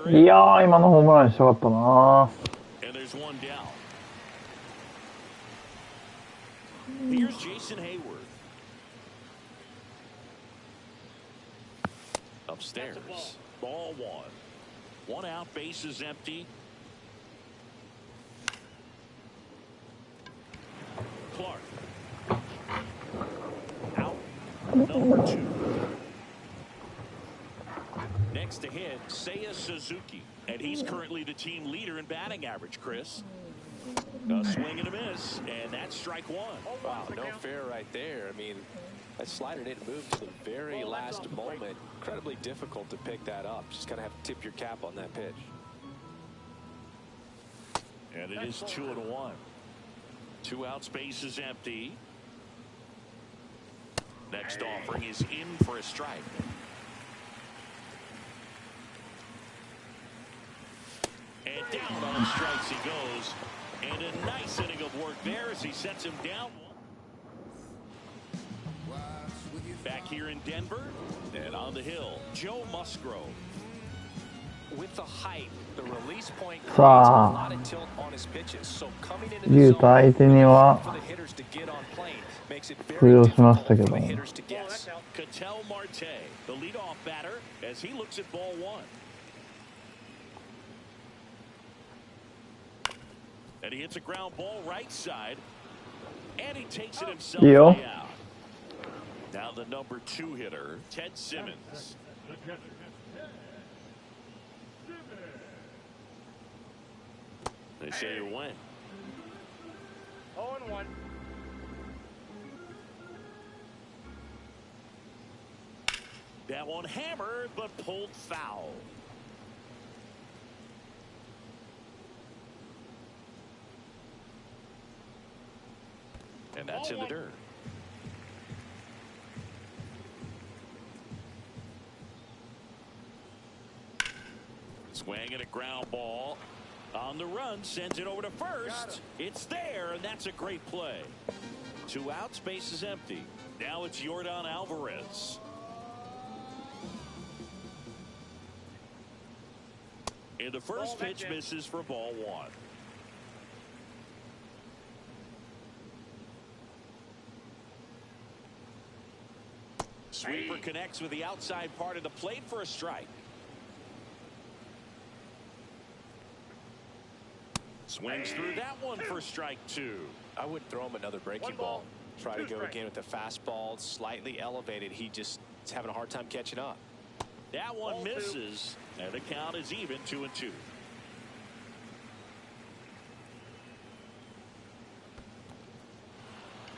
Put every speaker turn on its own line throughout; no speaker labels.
いやー、今のホームランしたかったな。
Upstairs, ball one. One out, base is empty. Clark. Out. Number two. Next to hit, Seiya Suzuki. And he's currently the team leader in batting average, Chris. A swing and a miss, and that's strike one.
Wow, no fair right there. I mean, that slider didn't move to the very last moment. Incredibly difficult to pick that up. Just kind of have to tip your cap on that pitch.
And it is 2-1. Two outs, base is empty. Next offering is in for a strike. And down on strikes he goes. And a nice inning of work there as he sets him down. Back here in Denver, and on the hill, Joe Musgrove.
With the height, the release point creates a lot of tilt on his pitches. So coming into the zone for the hitters to get on plane makes it very difficult for the hitters to guess.
Ketel Marte, the leadoff batter, as he looks at ball one. And he hits a ground ball right side, and he takes it himself way out. Now the number two hitter, Ted Simmons. They say you win.
0-1.
That one hammered, but pulled foul. And that's in the dirt. Swing and a ground ball. On the run, sends it over to first. It's there, and that's a great play. Two outs, base is empty. Now it's Yordan Alvarez. And the first pitch misses for ball one. Sweeper connects with the outside part of the plate for a strike. Swings through that one for strike two.
I would throw him another breaking ball. Try to go again with the fastball, slightly elevated. He just is having a hard time catching up.
That one misses, and the count is even 2-2.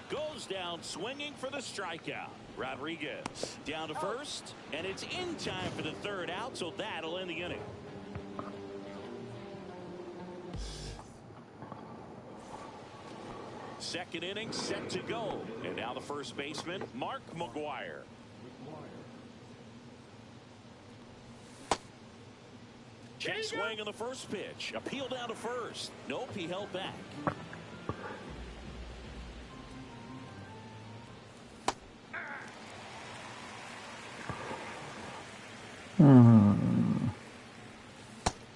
Goes down swinging for the strikeout. Rodriguez down to first, and it's in time for the third out, so that'll end the inning. Second inning set to go. And now the first baseman, Mark McGwire. Check swing on the first pitch. Appeal down to first. Nope, he held back.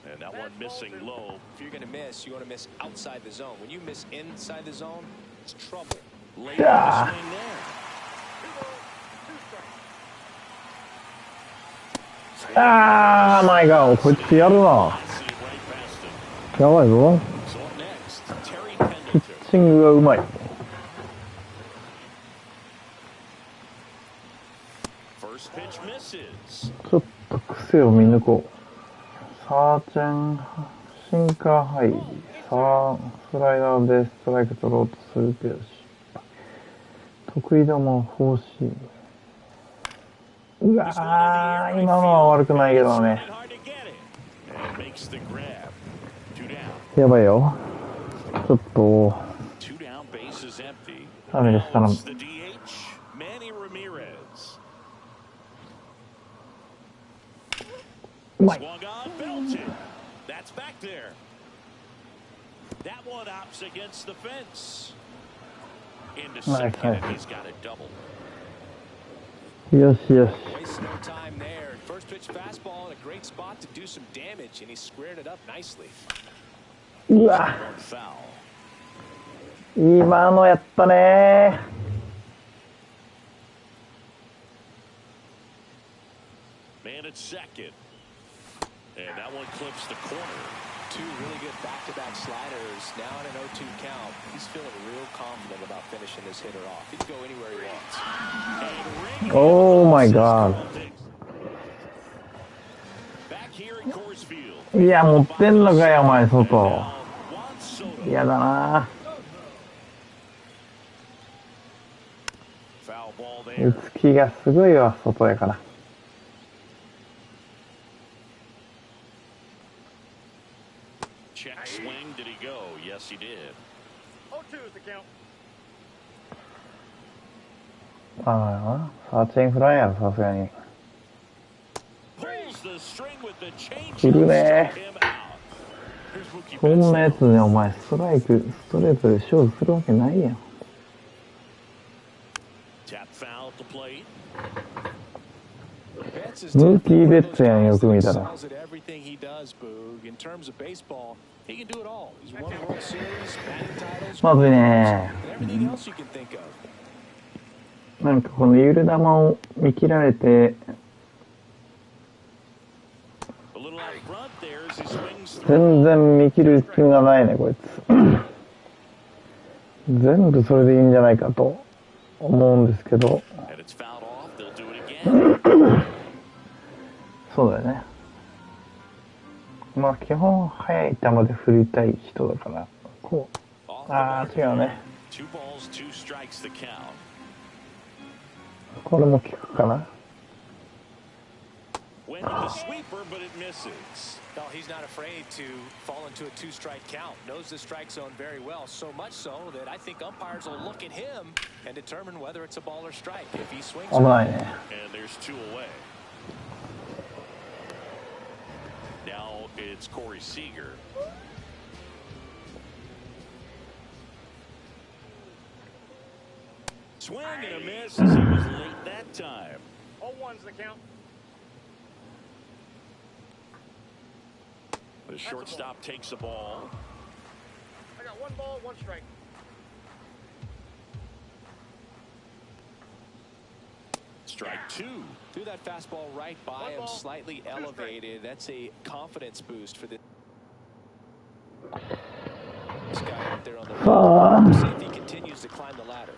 And that one missing low.
If you're going to miss, you want to miss outside the zone. When you miss inside the zone, it's trouble.
Late in the swing there.
my God, こいつやるな。やばいぞ。ピッチングがうまい。ちょっと癖を見抜こう。サーチェン、シンカー入り。スライダーでストライク取ろうとするけど失敗。得意球欲しい。うわー、今のは悪くないけどね。やばいよ。ちょっとダメです。頼む。うまい。ナイスナイス。よしよし。
Waste no time there. First pitch fastball in a great spot
うわ、今のやったね。
Man at second. And that one clips the corner.
Two really good back-to-back sliders. Now in an 0-2 count. He's feeling real confident about finishing this hitter off. He can go anywhere he wants.
Oh my god. いや、持ってんのかよ、お前、外。嫌だな。打つ気がすごいわ、外やから。ああ、サーチェンフライやろ、さすがに。振るね。そんなやつね、お前、ストレートで勝負するわけないやん。ムーキー・ベッツやん、よく見たら。まずいね。なんかこのゆる球を見切られて、全然見切る気がないね、こいつ。全部それでいいんじゃないかと思うんですけど。そうだよね。まあ基本速い球で振りたい人だから、こう。ああ、違うね。これも効くかな。
No, he's not afraid to fall into a two-strike count. Knows the strike zone very well, so much so that I think umpires will look at him and determine whether it's a ball or strike. If he swings,
and
there's two away. Now it's Corey Seager. Swing and a miss as he was late that time.
0-1's the count.
The shortstop takes the ball.
I got one ball, one strike.
Strike two.
Threw that fastball right by him, slightly elevated. That's a confidence boost for this guy out there on the field. See if he continues to climb the ladder.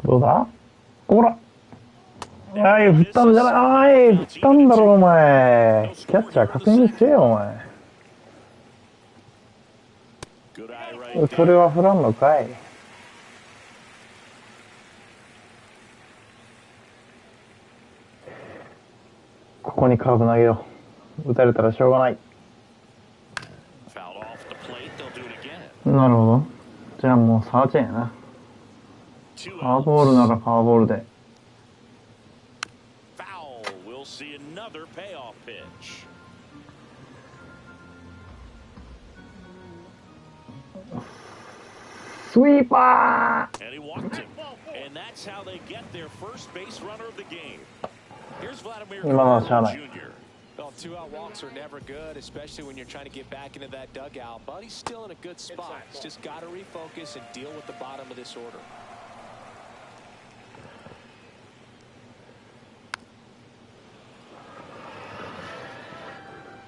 Whatだほらあい、振ったんじゃない。振ったんだろ、お前。キャッチャー確認せよ、お前。それは振らんのかい。ここにカーブ投げろ。打たれたらしょうがない。なるほど。じゃあもうサーチェンやな。フォアボールならフォアボールで。スイーパー。今のはしゃあない。
Well, two-out walks are never good, especially when you're trying to get back into that dugout. But he's still in a good spot. He's just got to refocus and deal with the bottom of this order.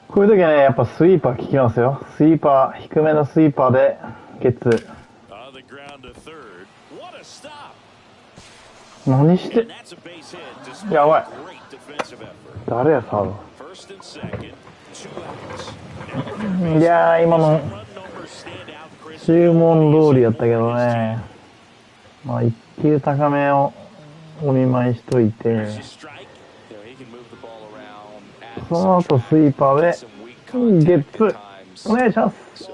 こういう時はね、やっぱスイーパー効きますよ。スイーパー、低めのスイーパーでゲッツ。何して、やばい。誰や、サード。いやー、今の注文通りやったけどね。まあ、一球高めをお見舞いしといて、その後スイーパーでゲッツお願いします。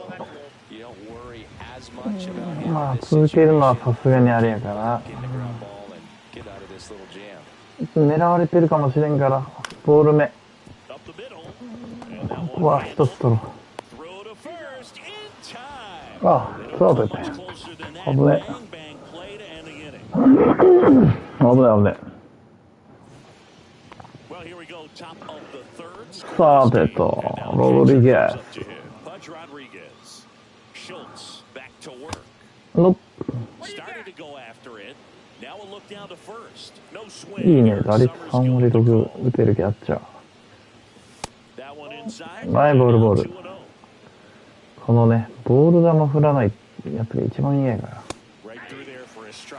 まあ続けるのはさすがにあれやから、狙われてるかもしれんから。ボール目ここは一つ取ろう。あ、ツーアウトやったんや。
Much closer than that.
危ね。
Bang bang play to end the inning.
危ない危ない。
Well, here we go. Top of the third.
さてと、ロドリゲ
Up to him. Pudge Rodriguez. Schultz back to work.
ス。の
Started to go after it. Now a look down to first. No swing.
いいね、打率3割6打てるキャッチャー。
That one inside.
前ボールボール。
2-0.
このね、ボール球振らないやつが一番嫌やから。
Right through there for a strike.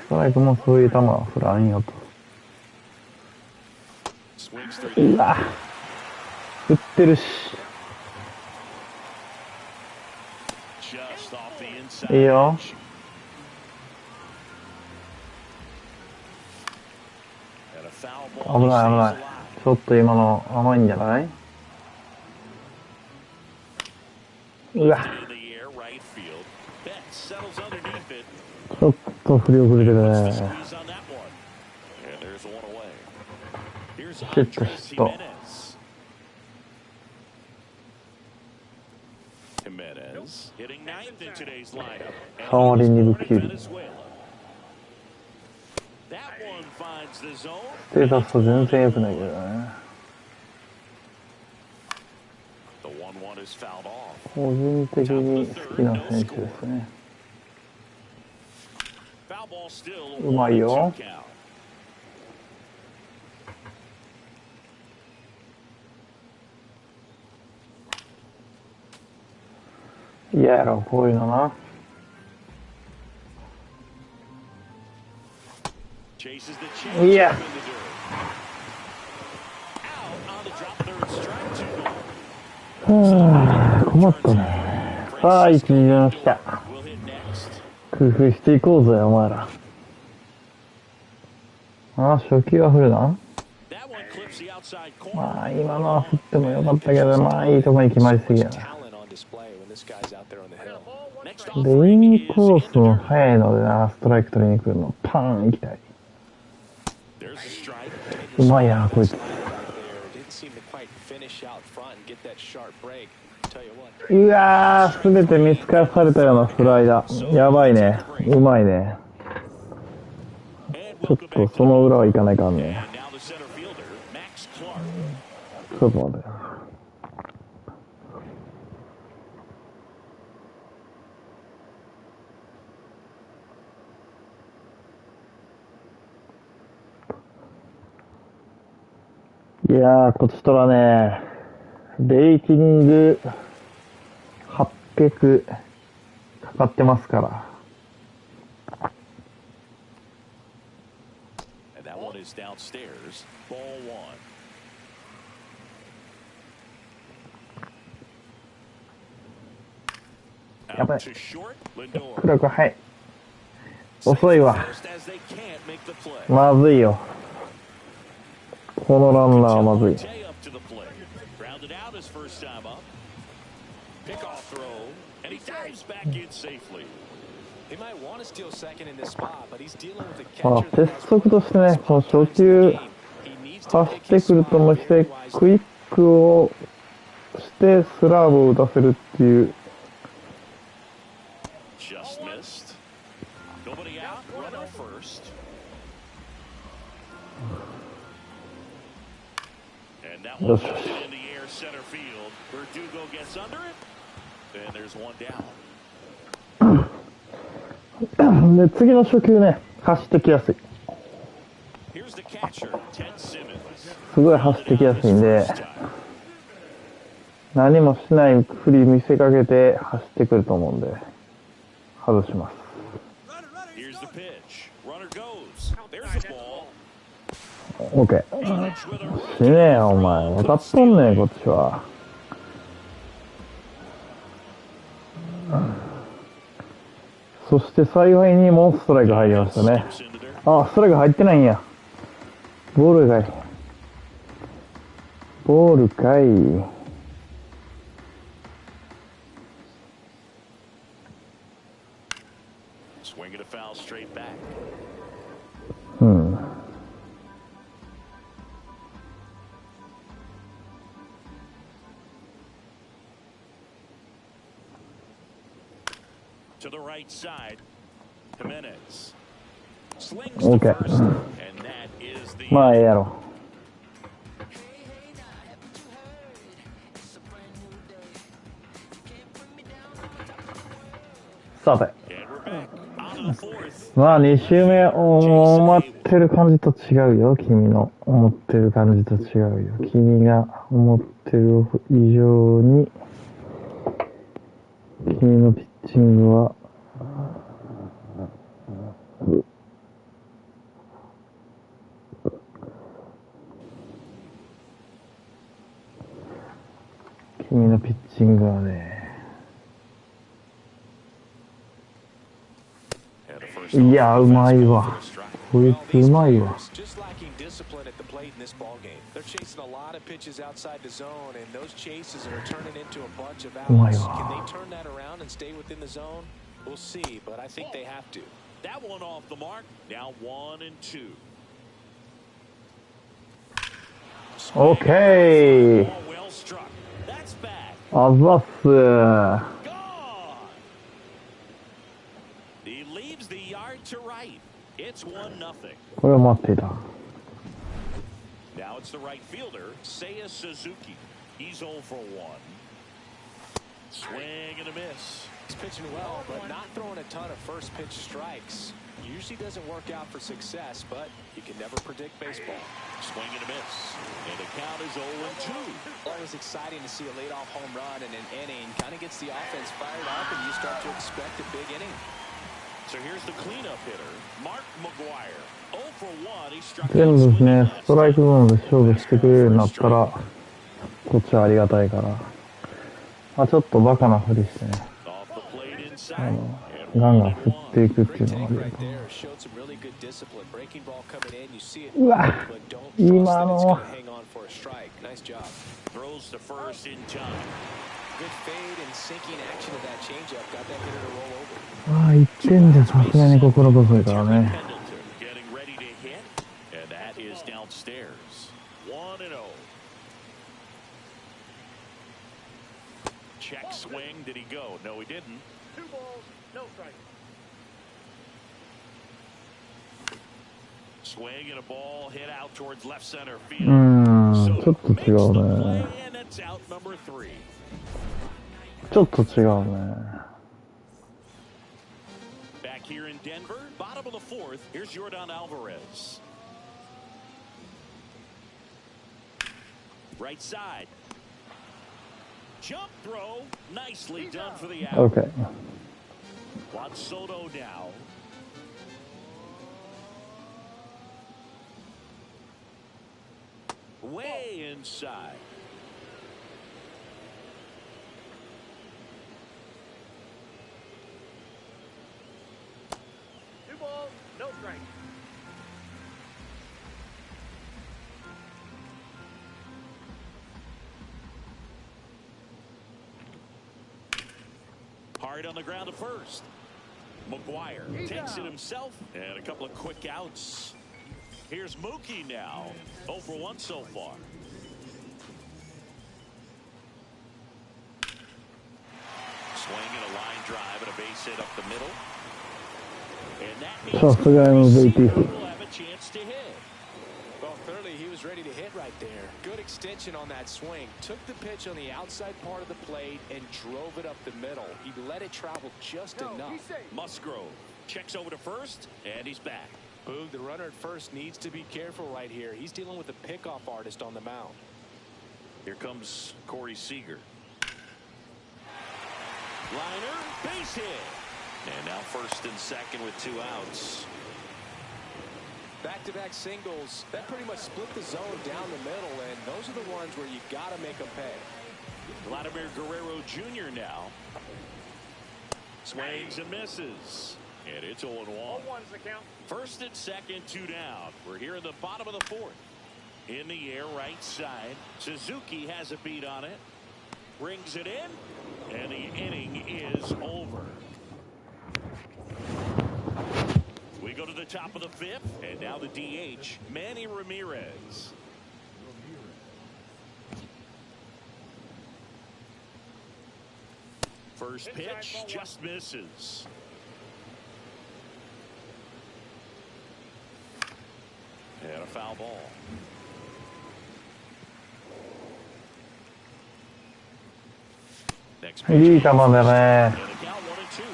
ストライクもそういう球は振らんよと。
Swings through.
うわ、振ってるし。
Just off the inside.
いいよ。
And a foul
危
ball.
ない危ない。ちょっと今の甘いんじゃない？うわ、
In the air, right field. Betts settles underneath it.
ちょっと振り遅れてるね。
Squeeze on that one. And there's one away. Here's
シュッと
Andres
シュッと。
Jimenez hitting ninth in today's lineup.
3割2分9厘。
That one finds the zone.
ステータスと全然良くないけどね。
The 1-1 is fouled off.
個人的に好きな選手ですね。
Foul ball still.
うまいよ。
2 count.
嫌やろ、こういうのな。
Chases the change.
いや。
Out on the drop third strike.
はぁ、困ったね。さあ、一時分来た。
We'll hit next.
工夫していこうぜ、お前ら。あ、初球は振るな。
That one clips the outside corner.
まあ、今のは振ってもよかったけど、まあ、いいとこに決まりすぎやな。
Talent on display when this guy's out there on the hill.
Next
で、
offering
イン
is
コースも
into
速いのでな、ストライク取りに来るの。パーン行きたい。
There's a strike.
うまいな、こいつ。
Right there. Didn't seem to quite finish out front and get that sharp break. Tell you what.
うわー、すべて見透かされたようなスライダー。やばいね。うまいね。
And
ちょっ
welcome
と
back
その裏はいかないかんね。
And now the center fielder, Max Clark.
ちょっと待って。いやー、こっちとらね、レーティング800かかってますから。
And that one is downstairs. Ball one.
やばい。
To short, Lindor.
クラクはい。遅いわ。
First as they can't make the play.
まずいよ。このランナーはまずい。
Tay up to the plate. Grounded out his first time up. Pickoff throw, and he dives back in safely.
He might want to steal second in this spot, but he's dealing with a
あ、
catcher that
鉄
has
則としてね、この初球
He needs to
走
pick
って
his
くると
spot
もして、
otherwise
クイックをしてスラーブを打たせるっていう。
Just missed. Nobody out. Runner first. And that one lifted in the air center field. Verdugo gets under it. And there's one down.
で、次の初球ね、走ってきやすい。
Here's the catcher, Ted Simmons.
すごい走ってきやすいんで、何もしない振り見せかけて走ってくると思うんで、外します。
Here's the pitch. Runner goes. There's the ball.
OK。死ねえよ、お前。分かっとんねん、こっちは。そして幸いにもストライク入りましたね。あ、ストライク入ってないんや。ボールかい。ボールかい。
Swinging a foul straight back.
うん。
To the right side. Jimenez. Slings
OK
to first. And that is the
まあええやろさて
And we're back. On to the fourth.
まあ2周目思ってる感じと違うよ君の思ってる感じと違うよ君が思ってる以上に君のピッチングは君のピッチングはねいやうまいわこいつうまいわうまいわ
That one off the mark. Now 1 and 2.
OK
Ball well struck. That's back.
あざっす
Gone. He leaves the yard to right. It's 1-0.
これを待っていた
Now it's the right fielder, Seiya Suzuki. He's 0 for 1. Swing and a miss.
He's pitching well, but not throwing a ton of first pitch strikes. Usually doesn't work out for success, but you can never predict baseball.
Swing and a miss. And the count is 0 and 2.
Always exciting to see a leadoff home run in an inning. Kind of gets the offense fired up, and you start to expect a big inning.
So here's the cleanup hitter, Mark McGuire. 0 for 1. He struck
全
out
部
swinging
ね
last
ストライクゾーンで
time.
勝負してくれるようになったらこっちはありがたいからあちょっとバカなふりしてね
Off the plate inside.
ガンガン振っていくっていうのがありが
Right
たい
there showed some really good discipline. Breaking ball coming in, you see it,
うわ
but don't
今
trust that it's
の
going to hang on for a strike. Nice job.
Throws to first in time.
Good fade and sinking action of that changeup got that hitter to roll over.
ああ1点じゃさすがに心細いからね
Pendleton getting ready to hit, and that is downstairs. 1 and 0. Check swing. Did he go? No, he didn't.
2 balls, no strike.
Swing and a ball hit out towards left center
う
field.
ーんちょっと
Makes
違
the
う
play,
ね
and it's out number 3.
ちょっと違うね
Back here in Denver, bottom of the 4th. Here's Yordan Alvarez. Right side. Jump throw. Nicely done for the out.
OK
Juan Soto now. Way inside.
Two balls, no strike.
Hard on the ground to first. McGuire takes it himself, and a couple of quick outs. Here's Mookie now. 0 for 1 so far. Swing and a line drive and a base hit up the middle. And that means
さすが MVP
will have a chance to hit.
Well, clearly he was ready to hit right there. Good extension on that swing. Took the pitch on the outside part of the plate and drove it up the middle. He let it travel just enough.
Musgrove checks over to first, and he's back.
Boog, the runner at first needs to be careful right here. He's dealing with a pickoff artist on the mound.
Here comes Corey Seager. Liner, base hit. And now first and second with 2 outs.
Back-to-back singles, that pretty much split the zone down the middle, and those are the ones where you got to make them pay.
Vladimir Guerrero Jr. now. Swings and misses. And it's 0-1.
0-1's the count.
First and second, 2 down. We're here in the bottom of the 4th. In the air, right side. Suzuki has a beat on it. Brings it in. And the inning is over. We go to the top of the 5th. And now the DH, Manny Ramirez. First pitch just misses. And a foul ball. Next pitch.
いい球だね。
And a count 1-2.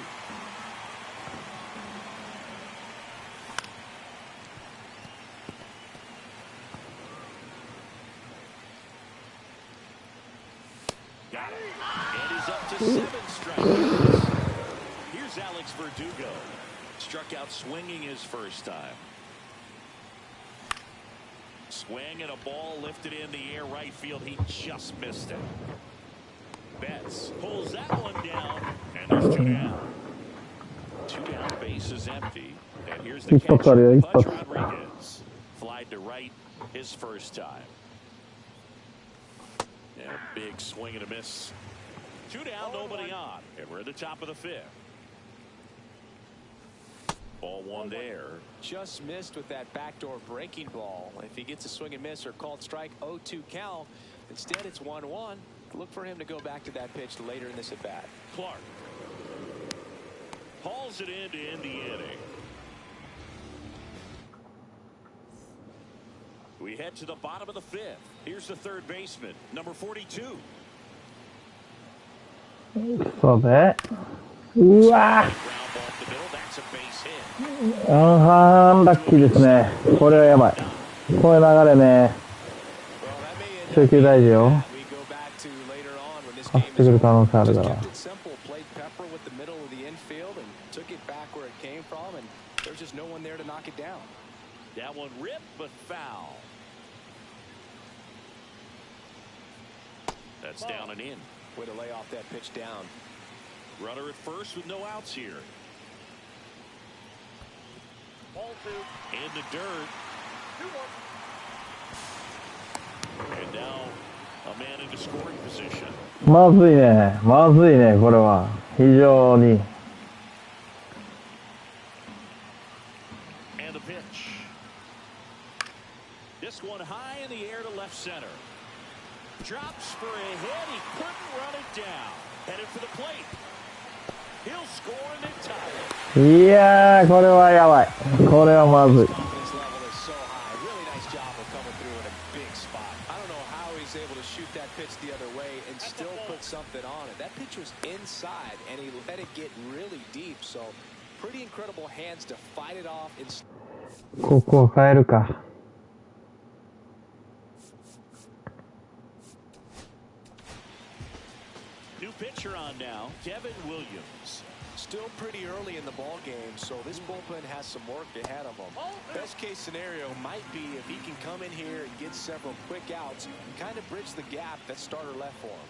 Got it. And he's up to 7 strikeouts. Here's Alex Verdugo. Struck out swinging his first time. Swing and a ball lifted in the air right field. He just missed it. Betts pulls that one down, and there's 2 down. 2 down, base is empty. And here's the catcher, Pudge Rodriguez. Flied to right his first time. And a big swing and a miss. 2 down, nobody on. And we're at the top of the 5th. Ball 1 there.
Just missed with that backdoor breaking ball. If he gets a swing and miss or called strike, 0-2 count. Instead, it's 1-1. Look for him to go back to that pitch later in this at bat.
Clark hauls it in to end the inning. We head to the bottom of the 5th. Here's the 3rd baseman, number 42.
そうで。うわ
Ground ball up the middle. That's a base hit.
あー、ラッキーですね。これはやばい。こういう流れね。集球大事よ。走ってくる可能性あるから。
That one ripped but foul. That's down and in.
Way to lay off that pitch down.
Runner at first with no outs here.
Ball 2.
In the dirt.
2-1.
And now a man into scoring position.
まずいね。まずいね、これは。非常に。
And the pitch. This one high in the air to left center. Drops for a hit. He couldn't run it down. Headed for the plate. He'll score and then tie it.
いやー、これはやばい。これはまずい。
The other way and still put something on it. That pitch was inside and he let it get really deep, so pretty incredible hands to fight it off.
ここは変えるか。
New pitcher on now, Kevin Williams.
Still pretty early in the ball game, so this bullpen has some work ahead of him. Best case scenario might be if he can come in here and get several quick outs and kind of bridge the gap that starter left for him.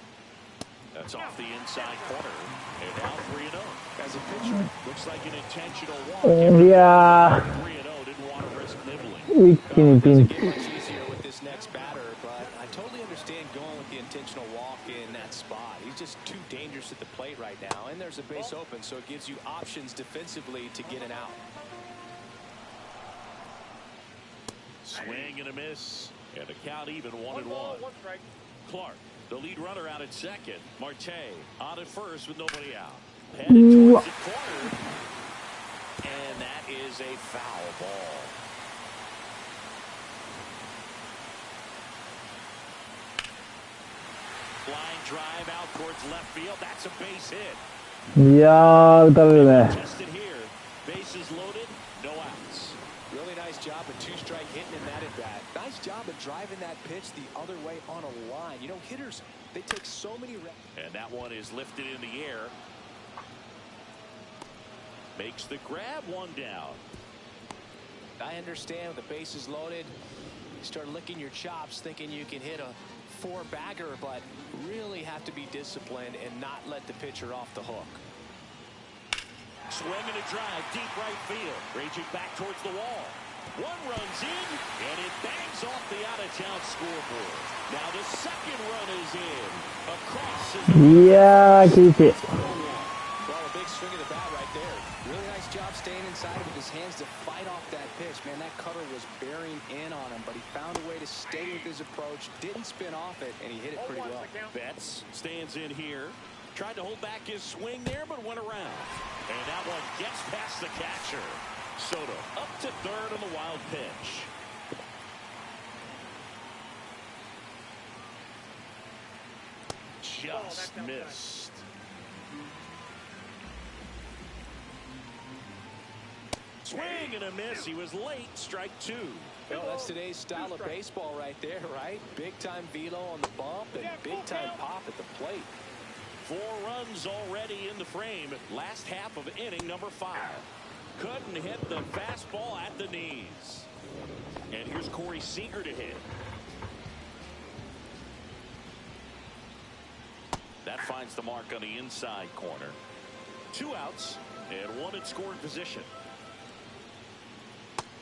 That's off the inside corner, and now 3-0. As a pitcher, looks like an intentional walk.
いやー、
3-0, didn't want to risk nibbling.
一気にピンチ。
Much easier with this next batter, but I totally understand going with the intentional walk in that spot. He's just too dangerous at the plate right now, and there's a base open, so it gives you options defensively to get an out.
Swing and a miss, and a count even 1-1.
1 strike.
Clark, the lead runner, out at second. Marte on at first with nobody out. Headed towards the corner, and that is a foul ball. Flying drive out towards left field. That's a base hit.
いやー、打たれるね。
Tested here. Bases loaded. No outs.
Really nice job of two-strike hitting in that at bat. Nice job of driving that pitch the other way on a line. You know, hitters, they take so many reps.
And that one is lifted in the air. Makes the grab, 1 down.
I understand with the bases loaded, you start licking your chops thinking you can hit a 4-bagger, but really have to be disciplined and not let the pitcher off the hook.
Swing and a drive, deep right field. Raging back towards the wall. One runs in, and it bangs off the out-of-town scoreboard. Now the second run is in. Across is the...
いやー、効いて。
Well, a big swing of the bat right there. Really nice job staying inside with his hands to fight off that pitch. Man, that cutter was bearing in on him, but he found a way to stay with his approach, didn't spin off it, and he hit it pretty well.
Betts stands in here. Tried to hold back his swing there, but went around. And that one gets past the catcher. Soto up to third on the wild pitch. Just missed. Swing and a miss. He was late. Strike two.
Well, that's today's style of baseball right there, right? Big-time velo on the bump and big-time pop at the plate.
4 runs already in the frame. Last half of inning number 5. Couldn't hit the fastball at the knees. And here's Corey Seager to hit. That finds the mark on the inside corner. 2 outs and 1 in scoring position.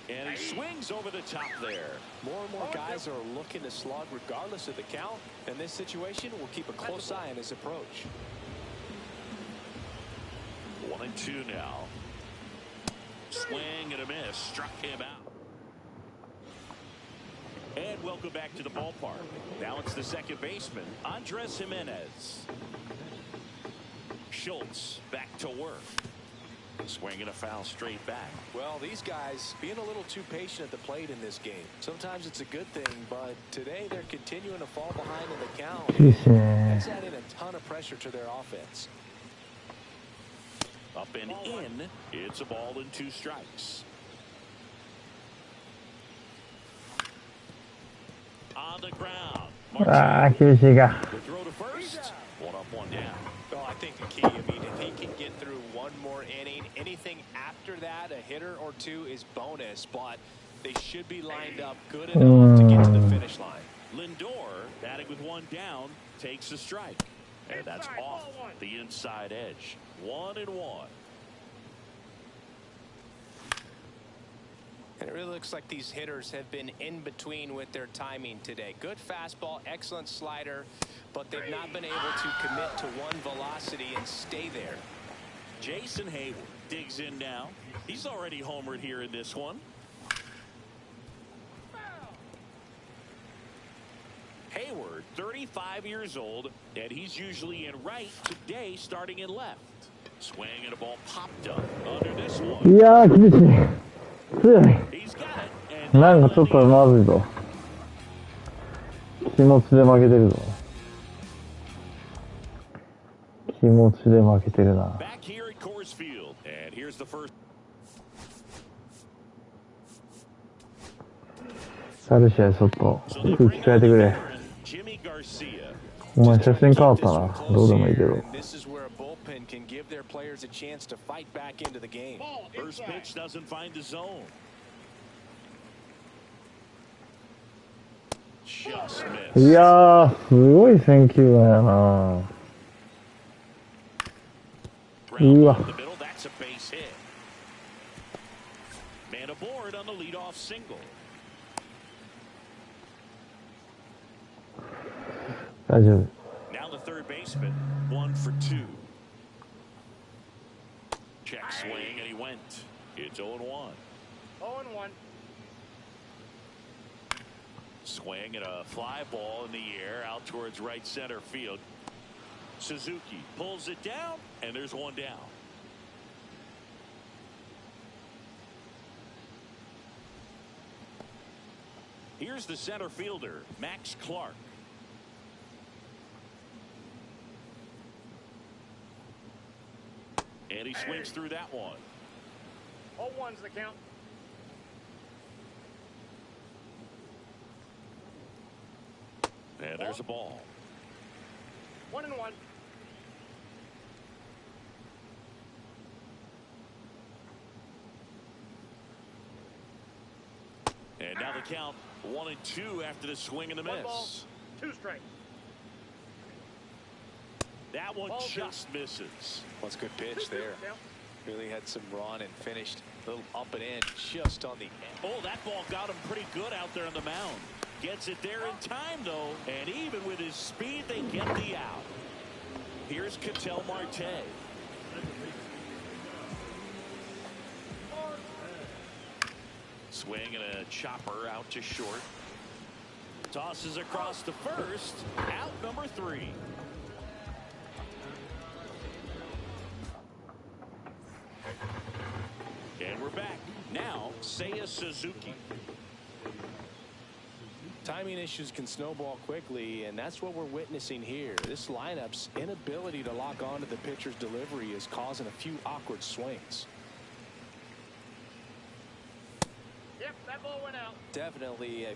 And he swings over the top there.
More and more guys are looking to slug regardless of the count. In this situation, we'll keep a close eye on his approach.
1-2 now. Swing and a miss. Struck him out. And welcome back to the ballpark. Now it's the second baseman, Andres Jimenez. Schultz back to work. Swinging a foul straight back.
Well, these guys being a little too patient at the plate in this game. Sometimes it's a good thing, but today they're continuing to fall behind in the count. That's adding a ton of pressure to their offense.
Up and in. It's a ball and 2 strikes. On the ground. The throw to first. 1 up, 1 down.
Well, I think the key, if he can get through one more inning, anything after that, a hitter or 2 is bonus, but they should be lined up good enough to get to the finish line.
Lindor, batting with 1 down, takes a strike. And that's off the inside edge. 1-1.
And it really looks like these hitters have been in between with their timing today. Good fastball, excellent slider, but they've not been able to commit to one velocity and stay there.
Jason Hayward digs in now. He's already homered here in this one. Hayward, 35 years old, and he's usually in right, today starting in left. Swing and a ball popped up under this one. He's got it.
なんかちょっとまずいぞ。気持ちで負けてるぞ。気持ちで負けてるな。
Back here at Coors Field, and here's the first.
ある試合ちょっと空気変えてくれ。お前写真変わったな。どうでもいいけど。
This is where a bullpen can give their players a chance to fight back into the game.
First pitch doesn't find the zone. Just missed.
いやー、すごい選球眼やな。うわ。
That's a base hit. Man aboard on the leadoff single.
大丈夫。
Now the third baseman, 1 for 2. Check swing and he went. It's 0-1.
0-1.
Swing and a fly ball in the air out towards right center field. Suzuki pulls it down, and there's 1 down. Here's the center fielder, Max Clark. And he swings through that one.
0-1's the count.
And there's a ball.
1-1.
And now the count 1-2 after the swing and the miss.
1 ball, 2 strikes.
That one just misses.
What's a good pitch there. Really had some run and finished a little up and in just on the end.
Oh, that ball got him pretty good out there on the mound. Gets it there in time, though, and even with his speed, they get the out. Here's Ketel Marte. Swing and a chopper out to short. Tosses across to first. Out number 3. we're back. Now, Seiya Suzuki.
Timing issues can snowball quickly, and that's what we're witnessing here. This lineup's inability to lock onto the pitcher's delivery is causing a few awkward swings.
Yep, that ball went out.
Definitely a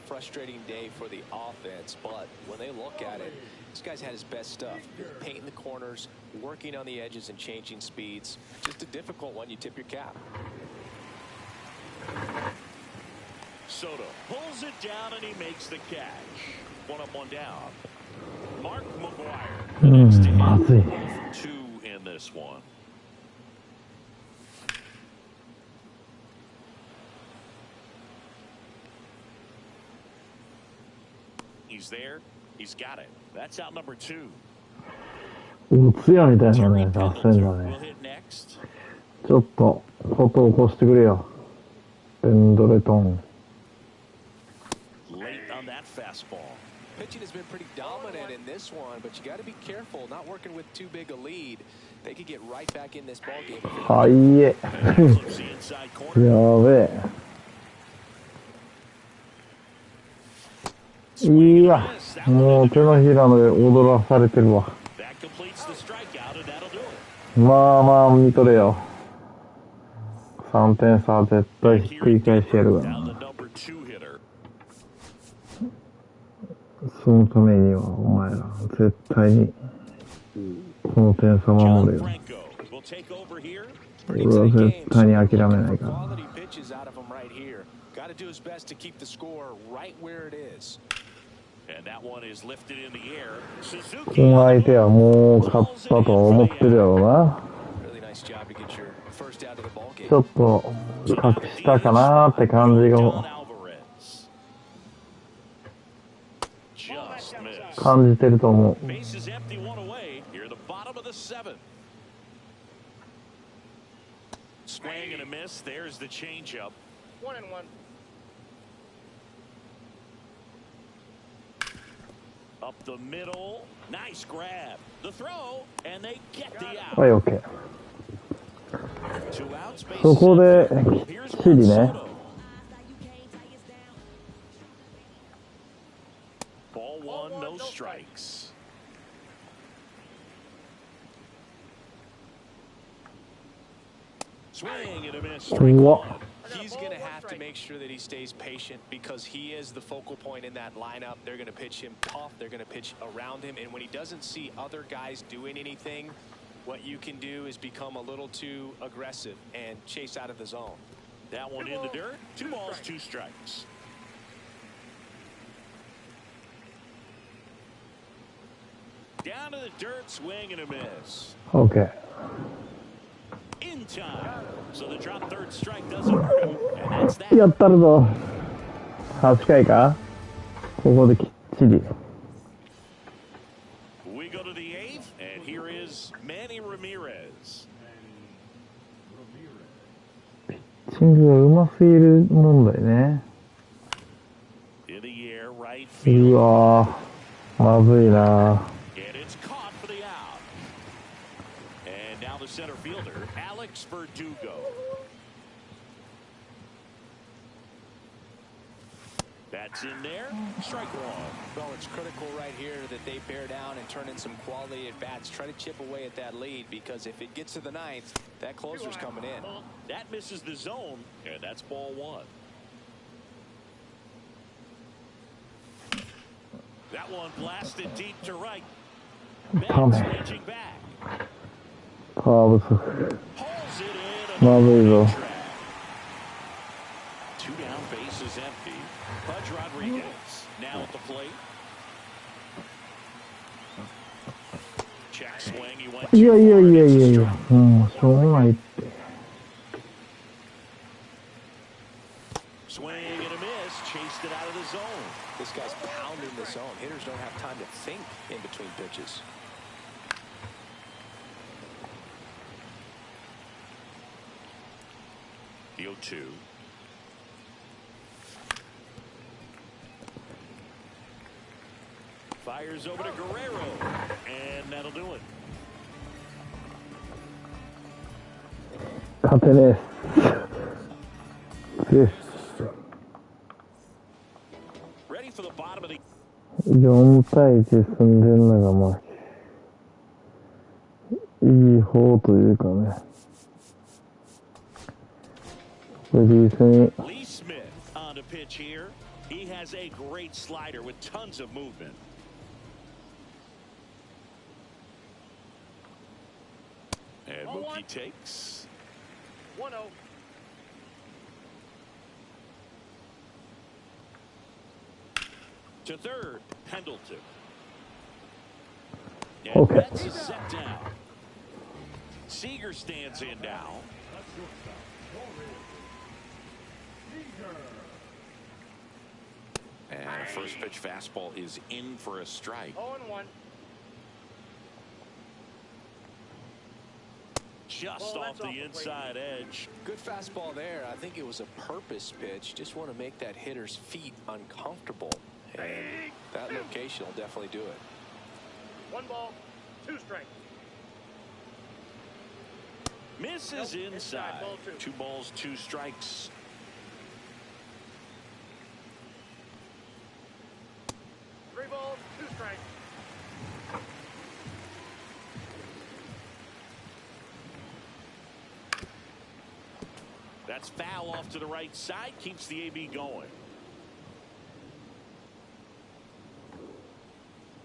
frustrating day for the offense, but when they look at it, this guy's had his best stuff. Painting the corners, working on the edges and changing speeds. Just a difficult one. You tip your cap.
Soto pulls it down and he makes the catch. 1 up, 1 down. Mark McGuire. The next to hit. 1 for 2 in this one. He's there. He's got it. That's out number 2.
打つやみたいなね、出せんだ
Will
ね。
hit next.
ちょっと、外を起こしてくれよ。ベンドレトン。
Late on that fastball.
Pitching has been pretty dominant in this one, but you got to be careful. Not working with too big a lead. They could get right back in this ball game.
はいえ。
Flips the inside corner.
やべえ。いいわ。もう手のひらで踊らされてるわ。
That completes the strikeout, and that'll do it.
まあまあ見とれよ。3点差は絶対ひっくり返してやるから
Now
な。
the number 2 hitter.
そのためにはお前ら絶対にこの点差守れ
John
よ。
Franco will take over here.
俺は絶対に諦めないからな。
Quality pitches out of him right here. Got to do his best to keep the score right where it is.
And that one is lifted in the air.
こ
Suzuki.
の相手はもう勝ったと思ってるやろうな。
Really nice job to get your first out of the ball game.
ちょっと隠したかなって感じ
John
を
Alvarez. Just missed.
感じてると思う。
Bases empty, 1 away. Here at the bottom of the 7th. Swing and a miss. There's the changeup.
1 and 1.
Up the middle. Nice grab. The throw, and they get the
はい、
out.
OK。
Two outs, bases
そこで
empty.
きっ
Here's
ちり
Juan
ね。
Soto. Ball 1, no strikes. Swing and a miss. Strike
うわ。
1.
He's going to have to make sure that he stays patient because he is the focal point in that lineup. They're going to pitch him tough. They're going to pitch around him. And when he doesn't see other guys doing anything, what you can do is become a little too aggressive and chase out of the zone.
That one in the dirt. 2 balls, 2 strikes. Down to the dirt, swing and a miss.
OK。In
time. So the drop third strike doesn't hurt him. And that's that.
やったるぞ。8回かここできっちり。
We go to the 8th, and here is Manny Ramirez.
ピッチングがうますぎる問題ね。
In the air, right
う
field.
わぁ。まずいな。
And it's caught for the out. And now the center fielder, Alex Verdugo. That's in there. Strike 1.
Well, it's critical right here that they bear down and turn in some quality at bats. Try to chip away at that lead because if it gets to the 9th, that closer's coming in.
That misses the zone, and that's ball 1. That one blasted deep to right.
Tommy.
Mets reaching back.
パワー不足。
Pulls it in.
まずいぞ。
2 down, bases empty. Pudge Rodriguez now at the plate. Check swing. He went
いやいやいやいやい
too
や
far.
もうしょうがないって。
Swing and a miss. Chased it out of the zone.
This guy's pounding the zone. Hitters don't have time to think in between pitches.
The 0-2. Fires over to Guerrero, and that'll do it.
勝てねえ。よし。
Ready for the bottom of the
4対1進んでるのがまあいい方というかね。レディースに
Lee Smith on the pitch here. He has a great slider with tons of movement. And Mookie takes
1-0.
to third. Pendleton. And
Okay.
Betts is set down. Seager stands in now. And first pitch fastball is in for a strike.
0-1.
Just off the inside edge.
Good fastball there. I think it was a purpose pitch. Just want to make that hitter's feet uncomfortable. And that location will definitely do it.
1 ball, 2 strikes.
Misses
Nope,
inside.
ball 2.
2 balls, 2 strikes.
Three balls, 2 strikes.
That's foul off to the right side. Keeps the AB going.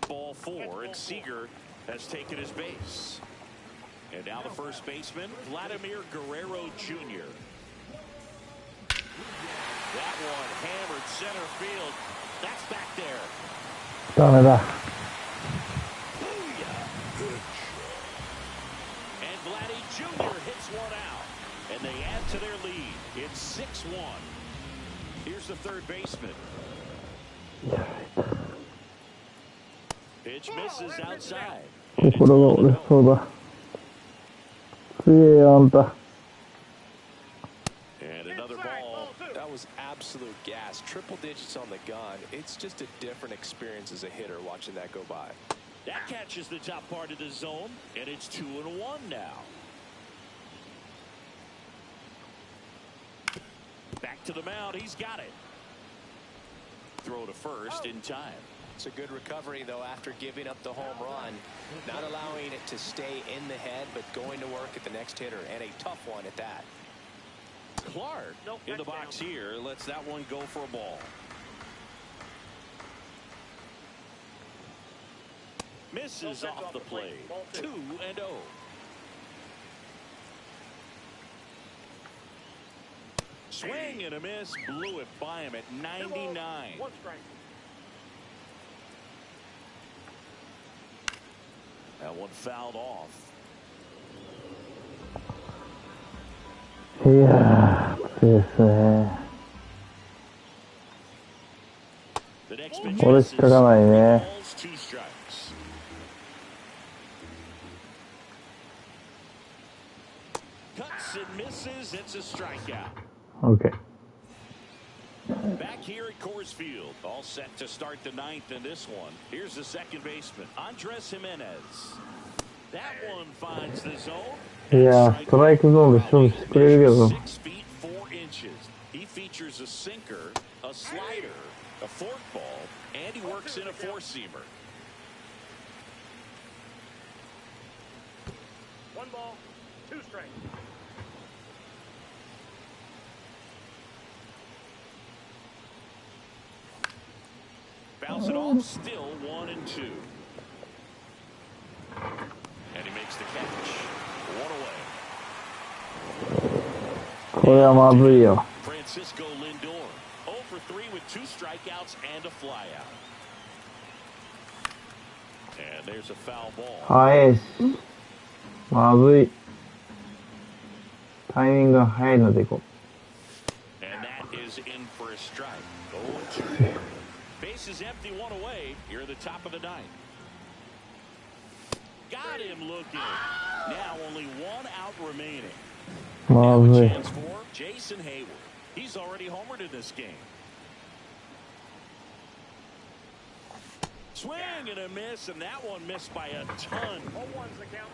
Ball 4, and Seager has taken his base. And now the first baseman, Vladimir Guerrero Jr. That one hammered center field. That's back there.
ダメだ。
Booyah. And Vladdy Jr. hits one out. And they add to their lead. It's 6-1. Here's the third baseman. Pitch misses outside.
心が折れそうだ。強えよあんた。
And another ball.
That was absolute gas. Triple digits on the gun. It's just a different experience as a hitter watching that go by.
That catches the top part of the zone, and it's 2-1 now. Back to the mound. He's got it. Throw to first in time.
It's a good recovery, though, after giving up the home run. Not allowing it to stay in the head, but going to work at the next hitter, and a tough one at that.
Clark in the box here lets that one go for a ball. Misses off the plate. 2-0. Swing and a miss. Blew it by him at 99.
1 strike.
That one fouled off.
いやー、強いですね。
The next pitch
これしかないね。
balls, 2 strikes. Cuts and misses. It's a strikeout.
OK。
Back here at Coors Field, all set to start the 9th in this one. Here's the second baseman, Andres Jimenez. That one finds the zone.
いやー、ストライクゾーンで勝負してくれるけど。
6 feet 4 inches. He features a sinker, a slider, a forkball, and he works in a 4-seamer.
1 ball, 2 strikes.
Bounce it off, still 1-2. And he makes the catch. 1 away.
これはまずいよ。
Francisco Lindor, 0 for 3 with 2 strikeouts and a flyout. And there's a foul ball.
早いし。まずい。タイミングが早いのでいこ
And that is in for a strike. 0-2. Base is empty, 1 away. Here at the top of the 9th. Got him looking. Now only 1 out remaining.
う。ま
Now
ず
a
い。
chance for Jason Hayward. He's already homered in this game. Swing and a miss, and that one missed by a ton.
0-1's the count.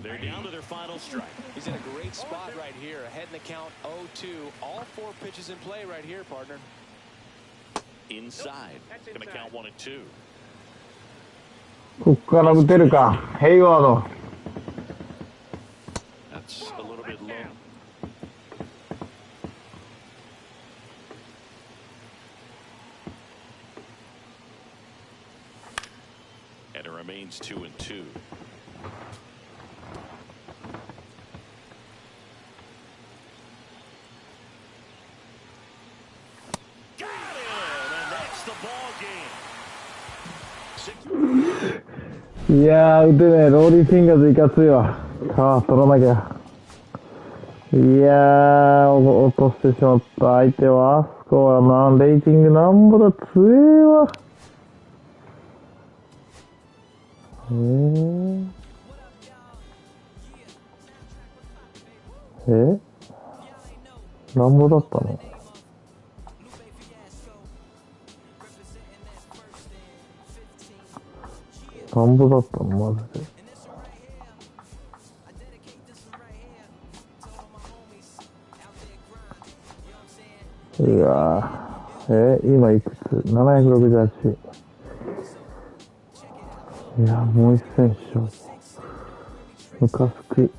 They're down to their final strike.
He's in a great spot right here. Ahead in the count 0-2. All 4 pitches in play right here, partner.
Inside. Going to count 1 and 2.
ここから打てるか。ヘイワード。
That's a little bit low. And it remains 2 and 2. Got it! And that's the ball game.
いやー、打てねえ。ローリーフィンガーズいかついわ。さあ、取らなきゃ。いやー、落としてしまった。相手は、スコアな、レーティングなんぼだ、強えわ。なんぼだったの？なんぼだったのマジで。うわぁ。今いくつ ?768。いや、もう一戦勝負。ムカつく。